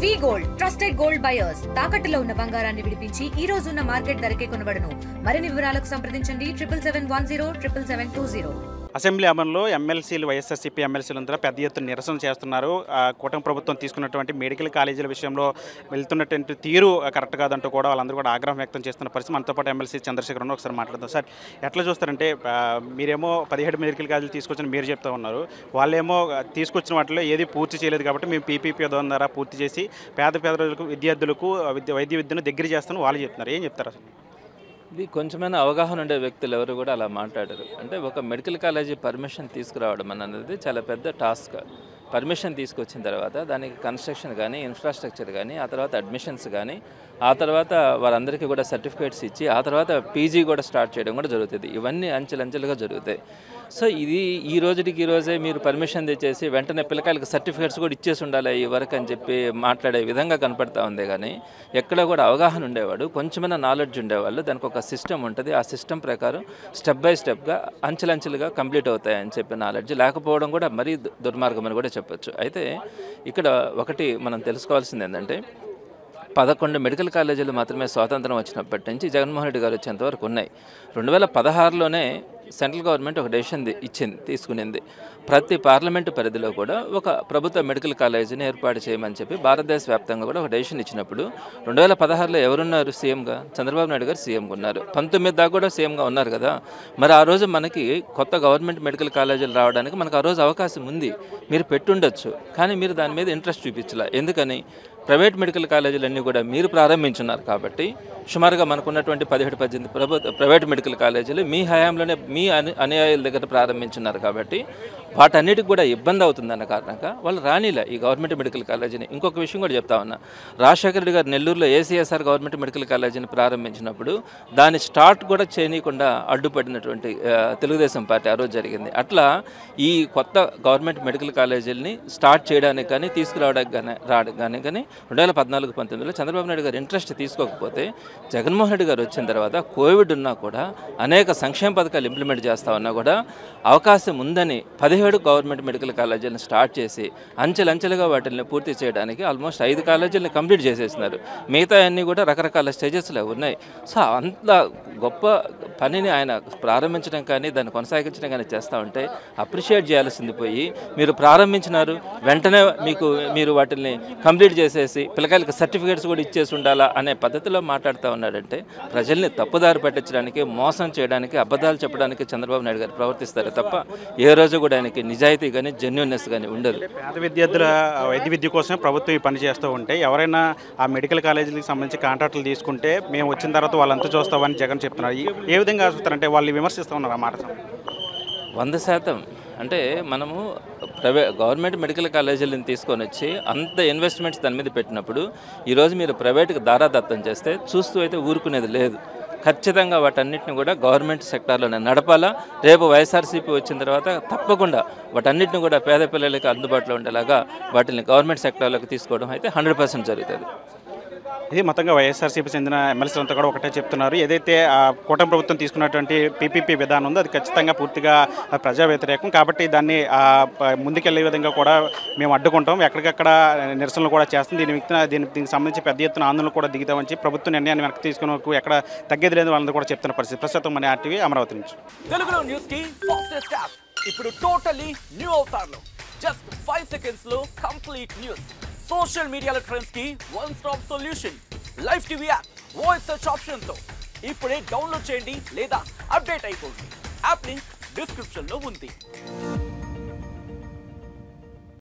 వి gold trusted gold buyers తాకట్టులో ఉన్న బంగారాన్ని విడిపించి ఈ రోజు ఉన్న మార్కెట్ ధరకే కొనబడును. మరిన్ని వివరాలకు సంప్రదించండి 77107720. అసెంబ్లీ అమలులో ఎమ్మెల్సీలు వైఎస్ఆర్సీపీ ఎమ్మెల్సీలంతా పెద్ద ఎత్తున నిరసన చేస్తున్నారు. కూటమి ప్రభుత్వం తీసుకున్నటువంటి మెడికల్ కాలేజీల విషయంలో వెళ్తున్నటువంటి తీరు కరెక్ట్ కాదంటూ కూడా వాళ్ళందరూ కూడా ఆగ్రహం వ్యక్తం చేస్తున్న పరిస్థితి. మనతో పాటు ఎమ్మెల్సీ చంద్రశేఖర్ ఉన్నారు. ఒకసారి మాట్లాడదాం. సార్, ఎట్లా చూస్తారంటే మీరేమో 17 మెడికల్ కాలేజీలు తీసుకొచ్చిన మీరు చెప్తా ఉన్నారు, వాళ్ళేమో తీసుకొచ్చిన వాటిలో ఏది పూర్తి చేయలేదు కాబట్టి మేము పీపీపీ ద్వారా పూర్తి చేసి పేద ప్రజలకు విద్యార్థులకు వైద్య విద్యను దగ్గర చేస్తాను వాళ్ళు చెప్తున్నారు. ఏం చెప్తారు అసలు? ఇది కొంచెమైనా అవగాహన ఉండే వ్యక్తులు ఎవరు కూడా అలా మాట్లాడరు. అంటే ఒక మెడికల్ కాలేజీ పర్మిషన్ తీసుకురావడం అన్నది చాలా పెద్ద టాస్క్. పర్మిషన్ తీసుకొచ్చిన తర్వాత దానికి కన్స్ట్రక్షన్ కానీ ఇన్ఫ్రాస్ట్రక్చర్ కానీ ఆ తర్వాత అడ్మిషన్స్ కానీ ఆ తర్వాత వారందరికీ కూడా సర్టిఫికేట్స్ ఇచ్చి ఆ తర్వాత పీజీ కూడా స్టార్ట్ చేయడం కూడా జరుగుతుంది. ఇవన్నీ అంచెలంచెలుగా జరుగుతాయి. సో ఇది ఈ రోజే మీరు పర్మిషన్ తెచ్చేసి వెంటనే పిల్లకాయలకు సర్టిఫికేట్స్ కూడా ఇచ్చేసి ఉండాలి ఈ వరకు అని చెప్పి మాట్లాడే విధంగా కనపడతా ఉంది. కానీ ఎక్కడ కూడా అవగాహన ఉండేవాడు, కొంచెమైనా నాలెడ్జ్ ఉండేవాళ్ళు, దానికి ఒక సిస్టమ్ ఉంటుంది. ఆ సిస్టమ్ ప్రకారం స్టెప్ బై స్టెప్గా అంచెలంచెలుగా కంప్లీట్ అవుతాయని చెప్పి నాలెడ్జ్ లేకపోవడం కూడా మరీ దుర్మార్గం అని కూడా చెప్పొచ్చు. అయితే ఇక్కడ ఒకటి మనం తెలుసుకోవాల్సింది ఏంటంటే 11 మెడికల్ కాలేజీలు మాత్రమే స్వాతంత్రం వచ్చినప్పటి నుంచి జగన్మోహన్ రెడ్డి గారు వచ్చేంతవరకు ఉన్నాయి. 2016లోనే సెంట్రల్ గవర్నమెంట్ ఒక డెసిషన్ తీసుకునింది. ప్రతి పార్లమెంటు పరిధిలో కూడా ఒక ప్రభుత్వ మెడికల్ కాలేజీని ఏర్పాటు చేయమని చెప్పి భారతదేశ వ్యాప్తంగా కూడా ఒక డెసిషన్ ఇచ్చినప్పుడు 2016లో ఎవరున్నారు సీఎంగా? చంద్రబాబు నాయుడు గారు సీఎంగా ఉన్నారు. 19 దాకా కూడా సీఎంగా ఉన్నారు కదా. మరి ఆ రోజు మనకి కొత్త గవర్నమెంట్ మెడికల్ కాలేజీలు రావడానికి మనకు ఆ రోజు అవకాశం ఉంది, మీరు పెట్టుండొచ్చు. కానీ మీరు దాని మీద ఇంట్రెస్ట్ చూపించలే. ఎందుకని? ప్రైవేట్ మెడికల్ కాలేజీలన్నీ కూడా మీరు ప్రారంభించున్నారు కాబట్టి సుమారుగా మనకున్నటువంటి 17-18 ప్రైవేట్ మెడికల్ కాలేజీలు మీ హయాంలోనే మీ అనుయాయుల దగ్గర ప్రారంభించున్నారు కాబట్టి వాటన్నిటికి కూడా ఇబ్బంది అవుతుందన్న కారణంగా వాళ్ళు రానిలే ఈ గవర్నమెంట్ మెడికల్ కాలేజీని. ఇంకొక విషయం కూడా చెప్తా ఉన్నా, రాజశేఖర రెడ్డి గారు నెల్లూరులో ఏసీఎస్ఆర్ గవర్నమెంట్ మెడికల్ కాలేజీని ప్రారంభించినప్పుడు దాన్ని స్టార్ట్ కూడా చేయనీయకుండా అడ్డుపడినటువంటి తెలుగుదేశం పార్టీ ఆ రోజు జరిగింది. అట్లా ఈ కొత్త గవర్నమెంట్ మెడికల్ కాలేజీలని స్టార్ట్ చేయడానికి కానీ తీసుకురావడానికి కానీ 2014-19లో చంద్రబాబు నాయుడు గారు ఇంట్రెస్ట్ తీసుకోకపోతే జగన్మోహన్ రెడ్డి గారు వచ్చిన తర్వాత కోవిడ్ ఉన్నా కూడా అనేక సంక్షేమ పథకాలు ఇంప్లిమెంట్ చేస్తా ఉన్నా కూడా అవకాశం ఉందని 17 గవర్నమెంట్ మెడికల్ కాలేజీలను స్టార్ట్ చేసి అంచెలంచెలుగా వాటిని పూర్తి చేయడానికి ఆల్మోస్ట్ 5 కాలేజీలను కంప్లీట్ చేసేసినారు. మిగతా అన్నీ కూడా రకరకాల స్టేజెస్లో ఉన్నాయి. సో అంత గొప్ప పనిని ఆయన ప్రారంభించడం కానీ దాన్ని కొనసాగించడం కానీ చేస్తూ ఉంటే అప్రిషియేట్ చేయాల్సింది పోయి మీరు ప్రారంభించినారు వెంటనే మీరు వాటిని కంప్లీట్ చేసేసి పిల్లకాయలకు సర్టిఫికేట్స్ కూడా ఇచ్చేసి ఉండాలా అనే పద్ధతిలో మాట్లాడుతూ ఉన్నాడంటే ప్రజల్ని తప్పుదారి పట్టించడానికి, మోసం చేయడానికి, అబద్ధాలు చెప్పడానికి చంద్రబాబు నాయుడు గారు ప్రవర్తిస్తారు తప్ప ఏ రోజు కూడా ఆయనకి నిజాయితీ కానీ జెన్యూన్నెస్ కానీ ఉండదు. పేద విద్యార్థుల వైద్య విద్య కోసమే ప్రభుత్వం ఈ పని చేస్తూ ఉంటే ఎవరైనా ఆ మెడికల్ కాలేజీలకు సంబంధించి కాంట్రాక్టులు తీసుకుంటే మేము వచ్చిన తర్వాత వాళ్ళంతా చూస్తామని జగన్ చెప్తున్నారు. ఏ విధంగా చూస్తారంటే వాళ్ళు విమర్శిస్తూ ఉన్నారు ఆ మాట? 100%. అంటే మనము గవర్నమెంట్ మెడికల్ కాలేజీలను తీసుకొని వచ్చి అంత ఇన్వెస్ట్మెంట్స్ దాని మీద పెట్టినప్పుడు ఈరోజు మీరు ప్రైవేట్కి దారాదత్తం చేస్తే చూస్తూ అయితే ఊరుకునేది లేదు. ఖచ్చితంగా వాటన్నిటిని కూడా గవర్నమెంట్ సెక్టార్లోనే నడపాలా. రేపు వైఎస్ఆర్సీపీ వచ్చిన తర్వాత తప్పకుండా వాటన్నిటిని కూడా పేద పిల్లలకి అందుబాటులో ఉండేలాగా వాటిని గవర్నమెంట్ సెక్టార్లోకి తీసుకోవడం అయితే 100% జరుగుతుంది. ఇది మొత్తంగా వైఎస్ఆర్సీపీ చెందిన ఎమ్మెల్సీలు అంతా కూడా ఒకటే చెప్తున్నారు. ఏదైతే కూటమి ప్రభుత్వం తీసుకున్నటువంటి పీపీపీ విధానం ఉందో అది ఖచ్చితంగా పూర్తిగా ప్రజా వ్యతిరేకం కాబట్టి దాన్ని ముందుకెళ్లే విధంగా కూడా మేము అడ్డుకుంటాం, ఎక్కడికక్కడ నిరసనలు కూడా చేస్తాం. దీనికి సంబంధించి పెద్ద ఎత్తున ఆందోళనలు కూడా దిగుతామని ప్రభుత్వ నిర్ణయాన్ని వెనక్కి తీసుకునే వరకు ఎక్కడ తగ్గేది లేదు వాళ్ళందరూ కూడా చెప్తున్న పరిస్థితి. ప్రస్తుతం మన ఆర్టీవీ అమరావతి నుంచి. తెలుగులో న్యూస్ కి ఫాస్టెస్ట్ యాప్ ఇప్పుడు టోటల్లీ న్యూ అవతార్లో జస్ట్ 5 seconds లో కంప్లీట్ న్యూస్. సోషల్ మీడియాలో ట్రెండ్స్ కి one stop solution. Live TV app voice search option తో ఇప్పుడే డౌన్లోడ్ చేయండి లేదా అప్డేట్ అయిపోండి. యాప్ లింక్ డిస్క్రిప్షన్ లో ఉంది.